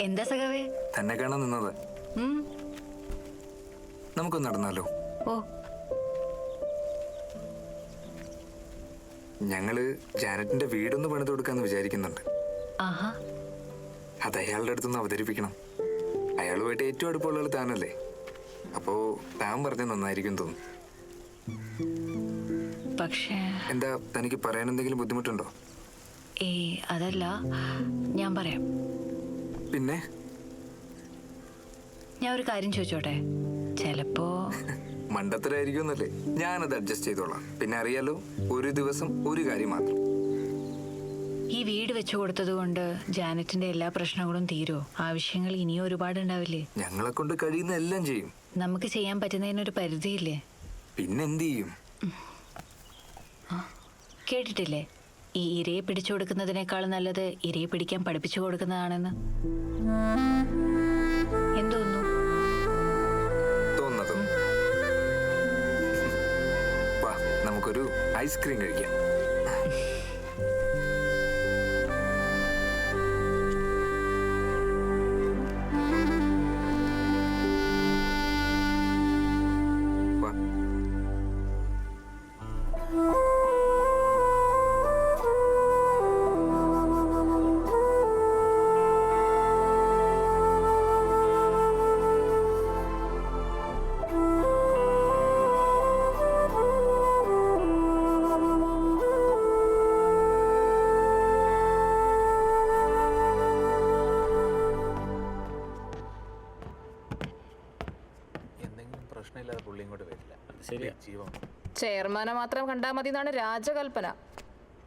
എന്താ സഖാവേ? തന്നെ കാണാൻ നിന്നത്. നമുക്കൊന്ന് നടന്നാലോ? ഓ, ഞങ്ങള് ജാനറ്റിന്റെ വീടൊന്ന് പണിത് കൊടുക്കാന്ന് വിചാരിക്കുന്നുണ്ട്. ആഹാ, അത് അയാളുടെ അടുത്തൊന്ന് അവതരിപ്പിക്കണം. അയാളുമായിട്ട് ഏറ്റവും അടുപ്പമുള്ള ആൾ താനല്ലേ. അപ്പോ താൻ പറഞ്ഞ നന്നായിരിക്കും തോന്നുന്നു. പക്ഷേ എന്താ തനിക്ക് പറയാൻ എന്തെങ്കിലും ബുദ്ധിമുട്ടുണ്ടോ? അതല്ല, ഞാൻ പറയാം. പിന്നെ ഞാൻ ഒരു കാര്യം ചോദിച്ചോട്ടെ? ചിലപ്പോ മണ്ടത്തരായിരിക്കുമെന്നല്ലേ. ഞാനത് അഡ്ജസ്റ്റ് ചെയ്തോളാം. പിന്നെ അറിയാലോ, ഒരു ദിവസം ഒരു കാര്യം മാത്രം. ഈ വീട് വെച്ചു കൊടുത്തത് കൊണ്ട് ജാനറ്റിന്റെ എല്ലാ പ്രശ്നങ്ങളും തീരോ? ആവശ്യങ്ങൾ ഇനിയും ഒരുപാട് ഉണ്ടാവില്ലേ? ഞങ്ങളെ കൊണ്ട് കഴിയുന്ന എല്ലാം ചെയ്യും. നമുക്ക് ചെയ്യാൻ പറ്റുന്നതിനൊരു പരിധിയില്ലേ? പിന്നെന്ത് ചെയ്യും? കേട്ടിട്ടില്ലേ, ഈ ഇരയെ പിടിച്ചു കൊടുക്കുന്നതിനേക്കാൾ നല്ലത് ഇരയെ പിടിക്കാൻ പഠിപ്പിച്ചു കൊടുക്കുന്നതാണെന്ന്. എന്തോന്നു തോന്നുന്നതും? വാ, നമുക്കൊരു ഐസ്ക്രീം കഴിക്കാം. ചെയർമാനെ മാത്രം കണ്ടാൽ മതി എന്നാണ് രാജകൽപ്പന.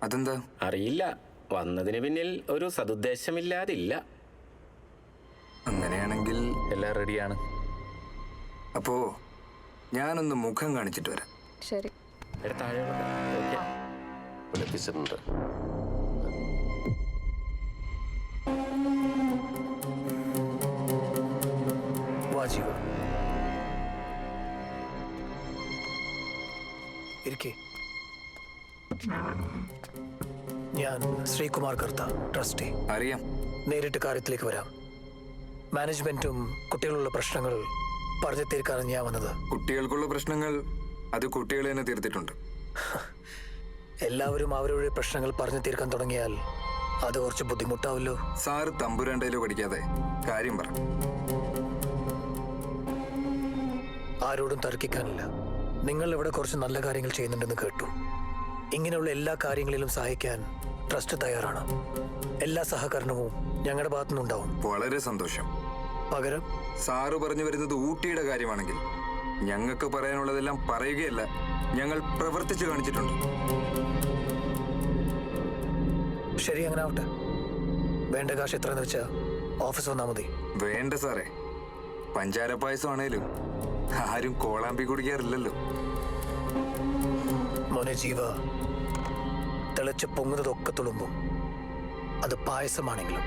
അതെന്താ അറിയില്ല. വന്നതിന് പിന്നിൽ ഒരു സതുദ്ദേശമില്ലാതില്ല. അങ്ങനെയാണെങ്കിൽ എല്ലാം റെഡിയാണ്. അപ്പോ ഞാനൊന്ന് മുഖം കാണിച്ചിട്ട് വരാം. ശരി, വിളിപ്പിച്ചിട്ടുണ്ട്. വാജിവ ഇരിക്കെ. ഞാൻ ശ്രീകുമാർ കർത്ത, ട്രസ്റ്റി. അറിയാം. നേരിട്ട് കാര്യത്തിലേക്ക് വരാം. മാനേജ്മെന്റും കുട്ടികളുള്ള പ്രശ്നങ്ങൾ പറഞ്ഞു തീർക്കാനാണ് ഞാൻ വന്നത്. കുട്ടികൾക്കുള്ള പ്രശ്നങ്ങൾ അത് കുട്ടികൾ തന്നെ തീർത്തിട്ടുണ്ട്. എല്ലാവരും അവരുടെ പ്രശ്നങ്ങൾ പറഞ്ഞു തീർക്കാൻ തുടങ്ങിയാൽ അത് കുറച്ച് ബുദ്ധിമുട്ടാവല്ലോ. സാറ് തമ്പുരാണ്ടയിലോ പഠിക്കാതെ കാര്യം പറ. ആരോടും തർക്കിക്കാനില്ല. നിങ്ങൾ ഇവിടെ കുറച്ച് നല്ല കാര്യങ്ങൾ ചെയ്യുന്നുണ്ടെന്ന് കേട്ടു. ഇങ്ങനെയുള്ള എല്ലാ കാര്യങ്ങളിലും സഹായിക്കാൻ ട്രസ്റ്റ് തയ്യാറാണ്. എല്ലാ സഹകരണവും ഞങ്ങളുടെ ഭാഗത്തുനിന്നുണ്ടാവും. വളരെ സന്തോഷം. പകരം സാറ് പറഞ്ഞു വരുന്നത് ഊട്ടിയുടെ കാര്യമാണെങ്കിൽ ഞങ്ങൾക്ക് പറയാനുള്ളതെല്ലാം പറയുകയല്ല, ഞങ്ങൾ പ്രവർത്തിച്ചു കാണിച്ചിട്ടുണ്ട്. ശരി, അങ്ങനെ ആവട്ടെ. വേണ്ട കാശ് എത്രയെന്ന് വെച്ചാൽ ഓഫീസ് വന്നാൽ മതി. വേണ്ട സാറേ, പഞ്ചാര പായസം ആണേലും ആരും കോളാമ്പി കുടിക്കാറില്ലല്ലോ. മോനെ ജീവ, തിളച്ച് പൊങ്ങുന്നതൊക്കെ തുളുമ്പും. അത് പായസമാണെങ്കിലും.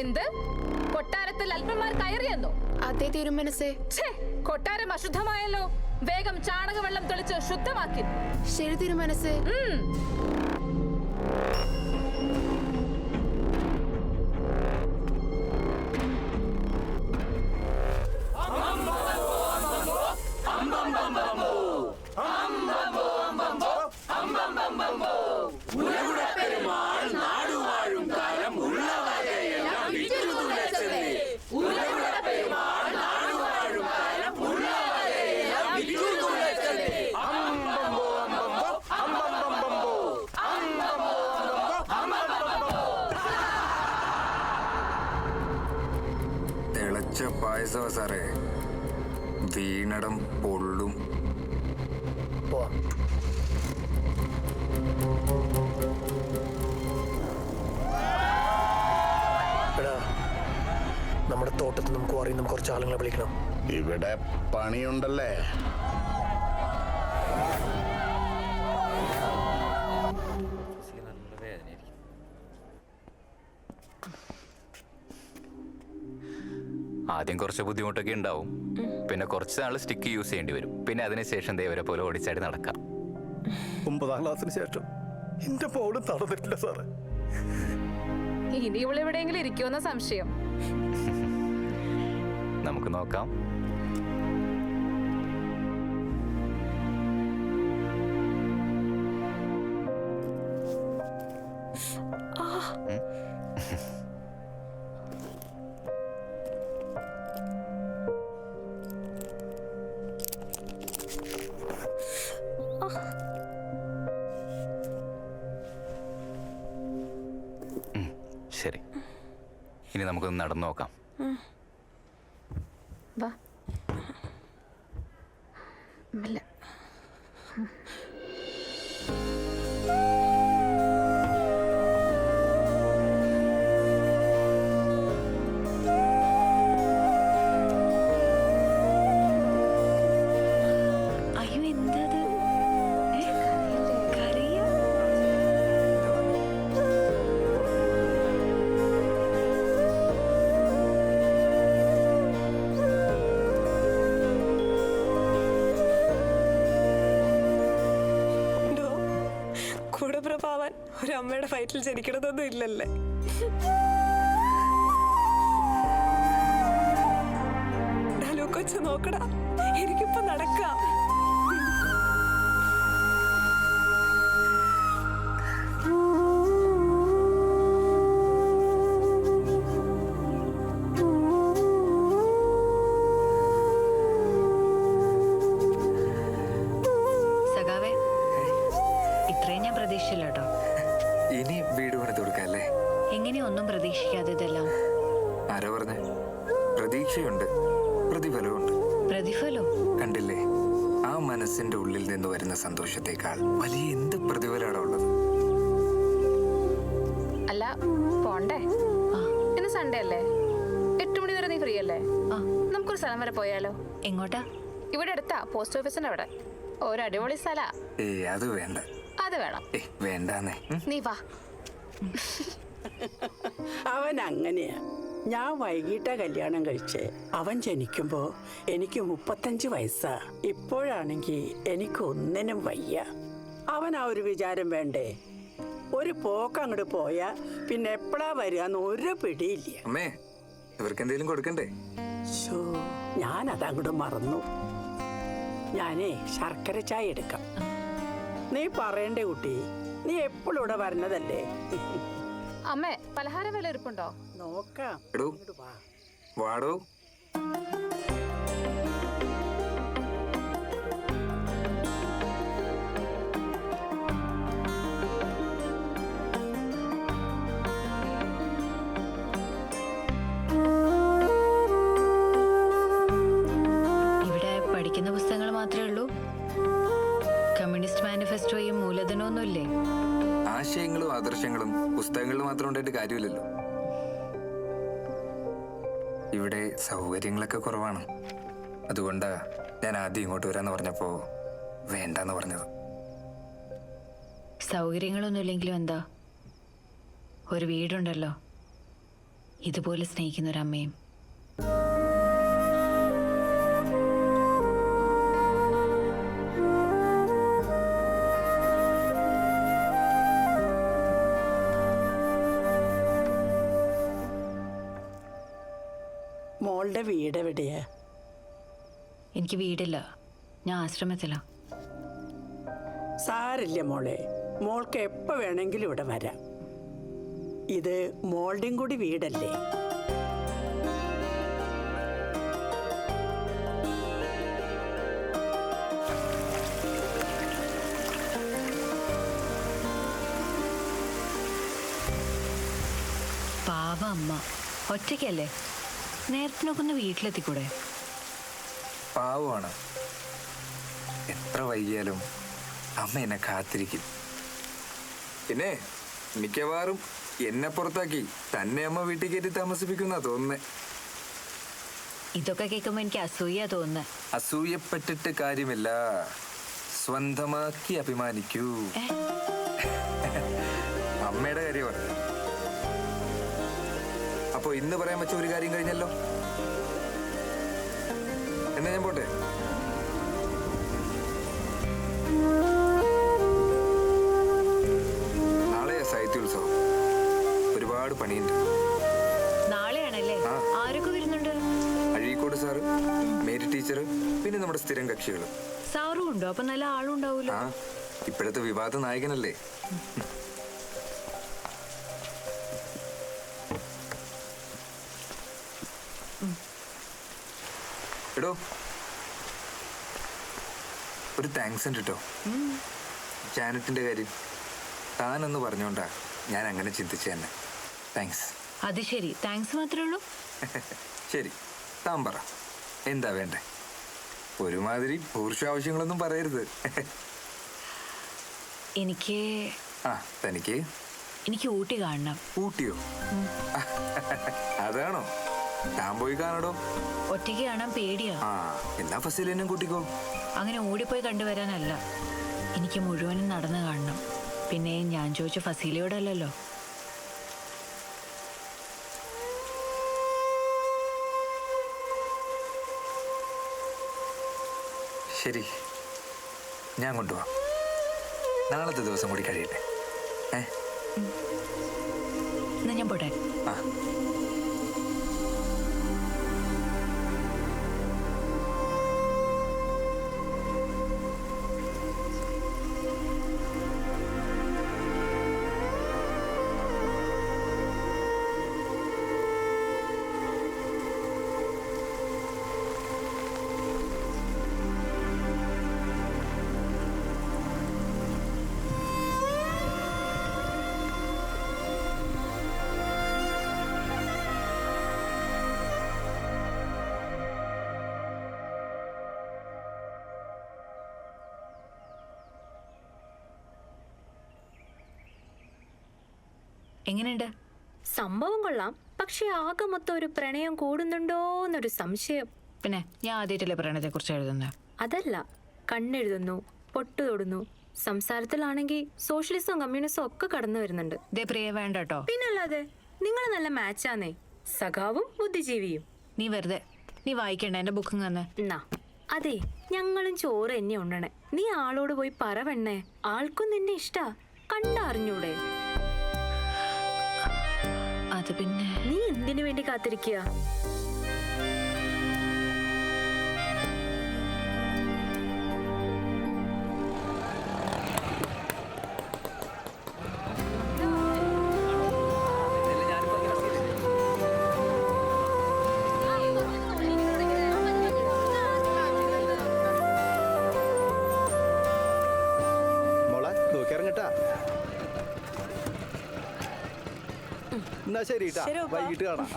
എന്ത്? കൊട്ടാരത്തിൽ അല്പന്മാർ കയറിയെന്നോ? അതേ തിരുമനസേ. കൊട്ടാരം അശുദ്ധമായല്ലോ. വേഗം ചാണകവെള്ളം തെളിച്ച് ശുദ്ധമാക്കി. ശരി തിരുമനസേ. പായസ സാറേ, വീണടം പൊള്ളും. പോവാം. എടാ, നമ്മുടെ തോട്ടത്തിൽ നമുക്ക് അറിയുന്ന കുറച്ച് ആളുകളെ വിളിക്കണം. ഇവിടെ പണിയുണ്ടല്ലേ? ആദ്യം കുറച്ച് ബുദ്ധിമുട്ടൊക്കെ ഉണ്ടാവും. പിന്നെ കുറച്ച് നാൾ സ്റ്റിക്ക് യൂസ് ചെയ്യേണ്ടി വരും. പിന്നെ അതിനുശേഷം ദേവരെ പോലെ ഓടിച്ചാടി നടക്കാം. 9ാം ക്ലാസ്സിന് ശേഷം എന്റെ മോള് നടന്നിട്ടില്ല സാറേ. ഇനി ഇവളെവിടെയെങ്കിലും ഇരിക്കുമെന്ന സംശയം. നമുക്ക് നോക്കാം. ശരി, ഇനി നമുക്കൊന്ന് നടന്നു നോക്കാം. വാ. മെല്ലെ. അയ്യോ, എന്തത്? കരയോ? കൂടപ്പിറപ്പാവാൻ ഒരമ്മയുടെ ഫൈറ്റിൽ ജനിക്കണതൊന്നും ഇല്ലല്ലേ. കൊച്ചു നോക്കടാ, എനിക്കിപ്പോ നടക്കാം. സഖാവേ, ഇത്രയും ഞാൻ പ്രതീക്ഷിച്ചില്ല കേട്ടോ. ഇനി വീട് പണിത് കൊടുക്കല്ലേ? എങ്ങനെയാ ഒന്നും പ്രതീക്ഷിക്കാതെ ഇതെല്ലാം? ആരോ പറഞ്ഞ പ്രതീക്ഷയുണ്ട്, പ്രതിഫലമുണ്ട്. പ്രതിഫലം കണ്ടില്ലേ, ആ മനസ്സിന്റെ ഉള്ളിൽ നിന്ന് വരുന്ന സന്തോഷത്തെക്കാൾ വലിയ എന്ത് പ്രതിഫലമാണ് ഉള്ളത്? അല്ല, പോണ്ടേ? ഇന്ന് സൺഡേ അല്ലേ? 8 മണി വരെ നീ ഫ്രീ അല്ലേ? നമുക്കൊരു സ്ഥലം വരെ പോയാലോ? എങ്ങോട്ടാ? ഇവിടെ അടുത്താ, പോസ്റ്റ് ഓഫീസിന്റെ അവിടെ. ഒരു അടിപൊളി സ്ഥലാ. അത് വേണ്ട. അത് വേണം. വേണ്ടാന്നേ. നീ വാ. അവൻ അങ്ങനെയാ. ഞാൻ വൈകിട്ടാ കല്യാണം കഴിച്ചേ. അവൻ ജനിക്കുമ്പോ എനിക്ക് 35 വയസ്സാ. ഇപ്പോഴാണെങ്കിൽ എനിക്ക് ഒന്നിനും വയ്യ. അവൻ ആ ഒരു വിചാരം വേണ്ടേ? ഒരു പോക്ക് അങ്ങോട്ട് പോയാ പിന്നെ എപ്പോഴാ വരികന്ന് ഒരു പിടിയില്ല. അമ്മേ, ഇവർക്ക് എന്തെങ്കിലും കൊടുക്കണ്ടേ? ഞാൻ അതങ്ങോട്ട് മറന്നു. ഞാനേ ശർക്കര ചായ എടുക്കാം. നീ പറയണ്ടേ കുട്ടി, നീ എപ്പോഴും ഇവിടെ വരണതല്ലേ. അമ്മേ, പലഹാരം വില ഇരിപ്പുണ്ടോ? നോക്കാം. എടോ, വാടോ. ഇവിടെ പഠിക്കുന്ന പുസ്തകങ്ങൾ മാത്രമേ ഉള്ളൂ? കമ്മ്യൂണിസ്റ്റ് മാനിഫെസ്റ്റോയും മൂലധനമൊന്നുമില്ലേ? ആശയങ്ങളും ആദർശങ്ങളും പുസ്തകങ്ങളിൽ മാത്രം ഉണ്ടായിട്ട് കാര്യമില്ലല്ലോ. ഇവിടെ സൗകര്യങ്ങളൊക്കെ കുറവാണ്. അതുകൊണ്ടാ ഞാൻ ആദ്യം ഇങ്ങോട്ട് വരാന്ന് പറഞ്ഞപ്പോ വേണ്ടെന്ന് പറഞ്ഞത്. സൗകര്യങ്ങളൊന്നും ഇല്ലെങ്കിലും എന്താ, ഒരു വീടുണ്ടല്ലോ, ഇതുപോലെ സ്നേഹിക്കുന്ന ഒരമ്മയും. മോളുടെ വീട് എവിടെയാ? എനിക്ക് വീടില്ല, ഞാൻ ആശ്രമത്തിലാ. സാരില്ല മോളെ, മോൾക്ക് എപ്പോൾ വേണമെങ്കിലും ഇവിടെ വരാം. ഇത് മോളുടെയും കൂടി വീടല്ലേ. പാവ അമ്മ ഒറ്റയ്ക്കല്ലേ, നേരത്തിനൊക്കെ ഒന്ന് വീട്ടിലെത്തിക്കൂടെ? പാവമാണ്. എത്ര വൈകിയാലും അമ്മ എന്നെ കാത്തിരിക്കും. പിന്നെ മിക്കവാറും എന്നെ പുറത്താക്കി തന്നെ അമ്മ വീട്ടിൽ കയറ്റി താമസിപ്പിക്കുന്ന തോന്നുന്നേ. ഇതൊക്കെ കേൾക്കുമ്പോ എനിക്ക് അസൂയ തോന്നുന്നത്. അസൂയപ്പെട്ടിട്ട് കാര്യമില്ല, സ്വന്തമാക്കി അഭിമാനിക്കൂ. അമ്മയുടെ കാര്യം പറഞ്ഞു. അപ്പൊ ഇന്ന് പറയാൻ വെച്ച ഒരു കാര്യം കഴിഞ്ഞല്ലോ. എന്നാ ഞാൻ പോട്ടെ. നാളെയാ സാഹിത്യോത്സവം. ഒരുപാട് പണിയുണ്ട്. നാളെയാണല്ലേ? ആരൊക്കെ വരുന്നുണ്ട്? അഴീക്കോട് സാറ്, മേരി ടീച്ചർ, പിന്നെ നമ്മുടെ സ്ഥിരം കക്ഷികൾ. സാറും ഉണ്ടോ? അപ്പൊ നല്ല ആളും ഉണ്ടാവൂലോ. ആ, ഇപ്പോഴത്തെ വിവാദ നായകനല്ലേ. എടോ, ഒരു താങ്ക്സ് ഉണ്ട് കേട്ടോ. ജാനറ്റിന്റെ കാര്യം താനെന്ന് പറഞ്ഞോണ്ടാ ഞാൻ അങ്ങനെ ചിന്തിച്ചു തന്നെ. താങ്ക്സ്. അത് ശരി, താങ്ക്സ് മാത്രമേ ഉള്ളൂ. ശരി, താൻ പറ എന്താ വേണ്ടേ? ഒരുമാതിരി പുരുഷാവശ്യങ്ങളൊന്നും പറയരുത്. എനിക്ക് തനിക്ക് എനിക്ക് ഊട്ടി കാണണം. ഊട്ടിയോ? അതാണോ? താൻ പോയി കാണടോ. ഒറ്റയ്ക്ക് കാണാൻ പേടിയാ. എന്നാ ഫസീലിനെയും കൂട്ടിക്കോ. അങ്ങനെ ഓടിപ്പോയി കണ്ടുവരാനല്ല, എനിക്ക് മുഴുവനും നടന്നു കാണണം. പിന്നെ ഞാൻ ചോദിച്ച ഫസീലയോടല്ലോ. ശരി, ഞാൻ കൊണ്ടുപോവാം. നാളത്തെ ദിവസം കൂടി കഴിയട്ടെ. എന്നാ ഞാൻ പോട്ടെ. എങ്ങനെയുണ്ട്? സംഭവം കൊള്ളാം, പക്ഷെ ആകെ മൊത്തം ഒരു പ്രണയം കൂടുന്നുണ്ടോന്നൊരു സംശയം. പിന്നെ ഞാൻ ആദ്യമായിട്ടല്ലേ പ്രണയത്തെ കുറിച്ച് എഴുതുന്നത്? അതല്ല, കണ്ണെഴുതുന്നു, പൊട്ടു തൊടുന്നു, സംസാരത്തിലാണെങ്കിൽ സോഷ്യലിസവും കമ്മ്യൂണിസവും ഒക്കെ കടന്നു വരുന്നുണ്ട്. ദേ പ്രിയ, വേണ്ട കേട്ടോ. പിന്നല്ലാതെ നിങ്ങൾ നല്ല മാച്ചാന്നേ, സഖാവും ബുദ്ധിജീവിയും. നീ വായിക്കണ്ട, എന്റെ ബുക്കിങ് തന്നെ. എന്നാ അതെ, ഞങ്ങളും ചോറ് എന്നെ ഉണ്ണണേ. നീ ആളോട് പോയി പറവണ്ണേ, ആൾക്കും നിന്നെ ഇഷ്ടാ, കണ്ടറിഞ്ഞൂടെ? അത് പിന്നെ നീ എന്തിനു വേണ്ടി കാത്തിരിക്കുക? മോളെ നോക്കിയിറങ്ങട്ടാ. എന്നാ ശരി, വൈകിട്ട് കാണാം.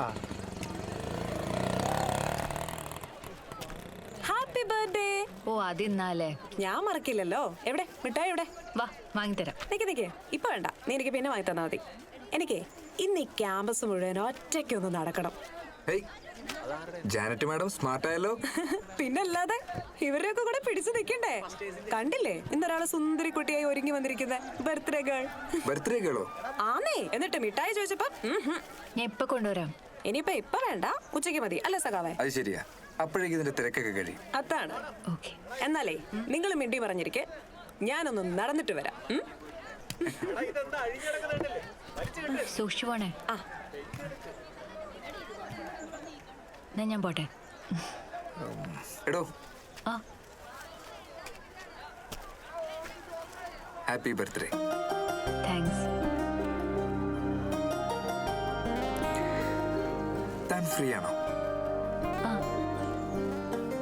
Happy birthday. ഓ, അതിന്നാലേ ഞാൻ മറക്കില്ലല്ലോ. എവിടെ മിഠായി? എവിടെ? വാ, വാങ്ങിത്തരാം. നിക്ക് ഇപ്പൊ വേണ്ട, നീ എനിക്ക് പിന്നെ വാങ്ങി തന്നാ മതി. എനിക്ക് ഇന്ന് ഈ ക്യാമ്പസ് മുഴുവൻ ഒറ്റയ്ക്കൊന്ന് നടക്കണം. ജാനറ്റ് മാഡം സ്മാർട്ടായല്ലോ. പിന്നല്ലാതെ ഇവരെയൊക്കെ കൂടെ പിടിച്ചു നിൽക്കണ്ടേ? കണ്ടില്ലേ ഇന്നൊരാള് സുന്ദരി കുട്ടിയായി ഒരുങ്ങി വന്നിരിക്കുന്ന ബർത്ത്ഡേ ഗേൾ. ബർത്ത്ഡേ ഗേളോ? ആന്നേ. എന്നിട്ട് മിഠായി ചോദിച്ചപ്പോ ഞാൻ ഇപ്പൊ കൊണ്ടുവരാം. ഇപ്പൊ വേണ്ട, ഉച്ചയ്ക്ക് മതി അല്ലേ സഖാവേ? അത് ശരിയാ, അപ്പോഴേക്കും ഇതിന്റെ തിരക്കൊക്കെ കഴിയും. അതാണ്. എന്നാലേ നിങ്ങൾ മിണ്ടി പറഞ്ഞിരിക്കെ, ഞാനൊന്ന് നടന്നിട്ട് വരാം. സൂക്ഷിച്ചു പോണേ. ഞാൻ പോട്ടെ. എടോ, ഹാപ്പി ബർത്ത്ഡേ. താങ്ക്സ്. താൻ ഫ്രീ ആണോ?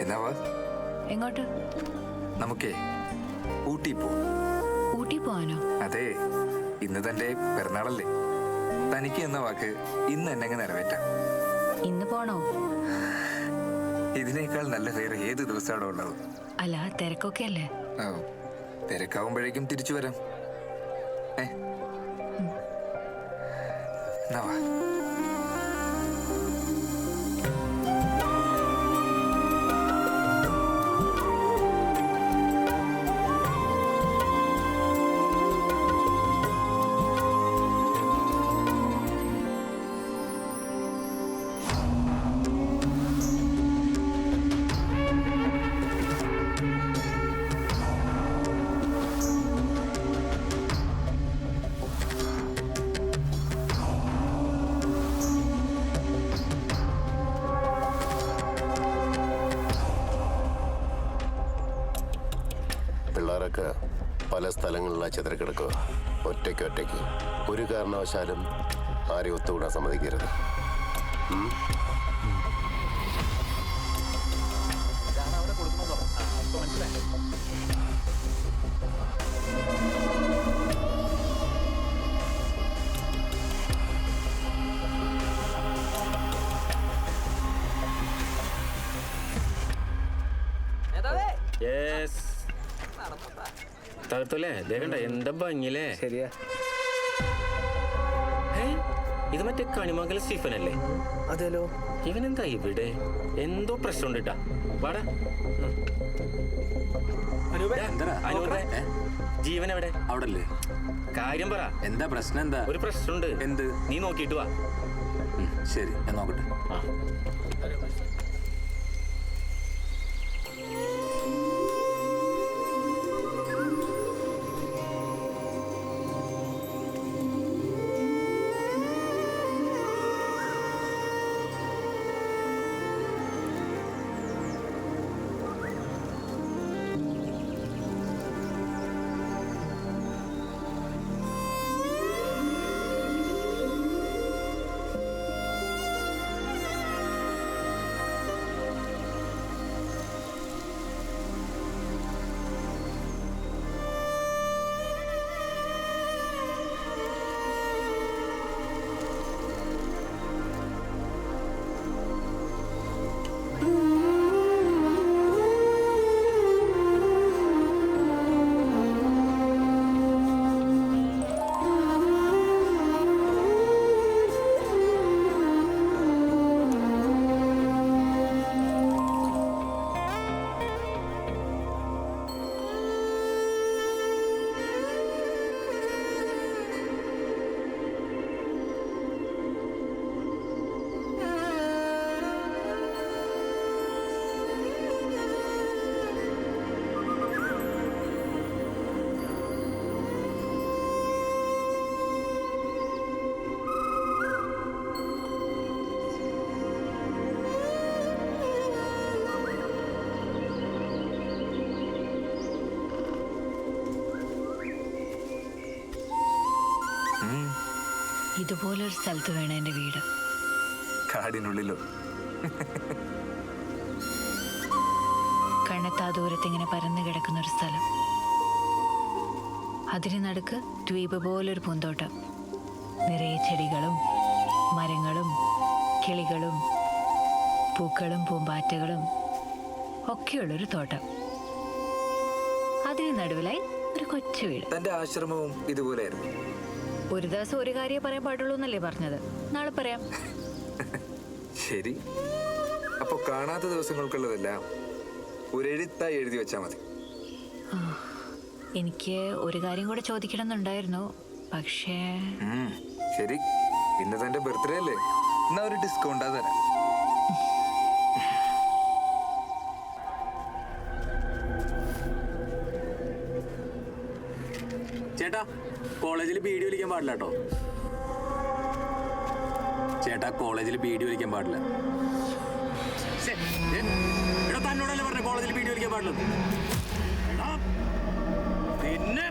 എന്നാ വാ. എങ്ങോട്ട്? നമുക്കേ ഊട്ടി പോ. ഊട്ടി പോവാനോ? അതെ, ഇന്ന് തന്റെ പിറന്നാളല്ലേ. തനിക്ക് എന്ന വാക്ക് ഇന്ന് എന്നെ നിറവേറ്റാം. ഇന്ന് പോണോ? ഇതിനേക്കാൾ നല്ല വേറെ ഏത് ദിവസമാണോ ഉള്ളത്? അല്ല, തിരക്കൊക്കെ അല്ലേ? തിരക്കാവുമ്പോഴേക്കും തിരിച്ചു വരാം. എന്നാ വാ. പിള്ളേരൊക്കെ പല സ്ഥലങ്ങളിലാ ചിതറിക്കിടക്കുക. ഒറ്റയ്ക്ക് ഒരു കാരണവശാലും ആരെയും ഒത്തുകൂടാൻ സമ്മതിക്കരുത്. തകർത്തല്ലേ ദേഹണ്ട എന്താ ഭംഗിയില്ലേ? ശരിയാ. ഇത് മറ്റേ കണിമംഗല സ്റ്റീഫൻ അല്ലേ? അതെല്ലോ. ഇവനെന്താ ഇവിടെ? എന്തോ പ്രശ്നമുണ്ട് കേട്ടാ. വാടാ. ജീവൻ എവിടെ? അവിടെ അല്ലേ? കാര്യം പറ. എന്താ പ്രശ്നം? എന്താ? ഒരു പ്രശ്നമുണ്ട്. എന്ത്? നീ നോക്കിയിട്ട് വാ. ശരി, ഞാൻ നോക്കട്ടെ. ഇതുപോലൊരു സ്ഥലത്ത് വേണം എൻ്റെ വീട്. കാടിനുള്ളിലോ? കണ്ണെത്താ ദൂരത്ത് ഇങ്ങനെ പരന്നു കിടക്കുന്ന ഒരു സ്ഥലം. അതിന് നടുക്ക് ദ്വീപ് പോലൊരു പൂന്തോട്ടം. നിറയെ ചെടികളും മരങ്ങളും കിളികളും പൂക്കളും പൂമ്പാറ്റകളും ഒക്കെയുള്ളൊരു തോട്ടം. അതിന് നടുവിലായി ഒരു കൊച്ചു വീട്. തന്റെ ആശ്രമവും ഇതുപോലെയായിരുന്നു. ഒരു ദിവസം ഒരു കാര്യം പറയാൻ പാടുള്ളൂ എന്നല്ലേ പറഞ്ഞത്? നാളെ പറയാം. ശരി, അപ്പൊ കാണാത്ത ദിവസങ്ങൾക്കുള്ളതെല്ലാം ഒരെഴുത്തായി എഴുതി വെച്ചാ മതി. എനിക്ക് ഒരു കാര്യം കൂടെ ചോദിക്കണം എന്നുണ്ടായിരുന്നു, പക്ഷേ ശരി, ഇന്ന് തന്റെ ബർത്ത്ഡേ അല്ലേ? എന്നാ ഒരു ഡിസ്കൗണ്ടാ തരാം. ചേട്ടാ, കോളേജിൽ ബീഡി വലിക്കാൻ പാടില്ല കേട്ടോ. ചേട്ടാ, കോളേജിൽ ബീഡി വലിക്കാൻ പാടില്ല. തന്നോടല്ലേ പറഞ്ഞ കോളേജിൽ ബീഡി വലിക്കാൻ പാടില്ല? പിന്നെ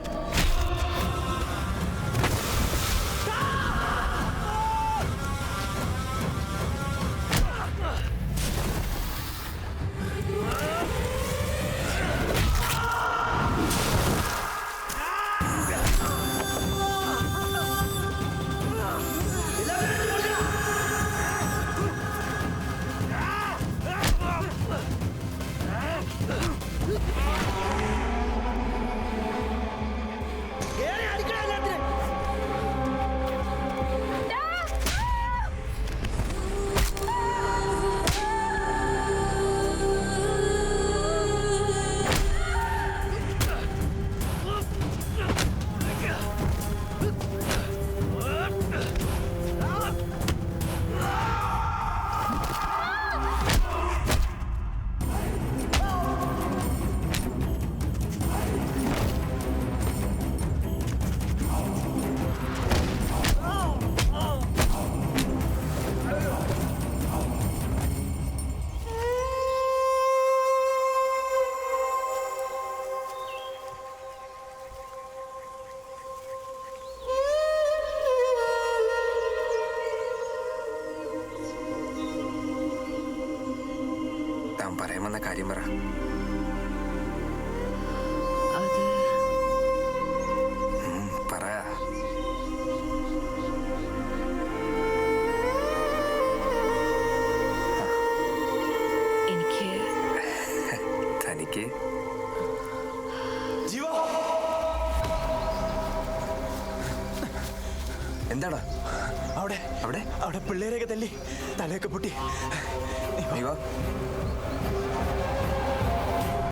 ഇരിക്കേ. എന്താടാ അവിടെ അവിടെ അവിടെ പിള്ളേരെയൊക്കെ തല്ലി തലയൊക്കെ പൊട്ടി. നീ വാ.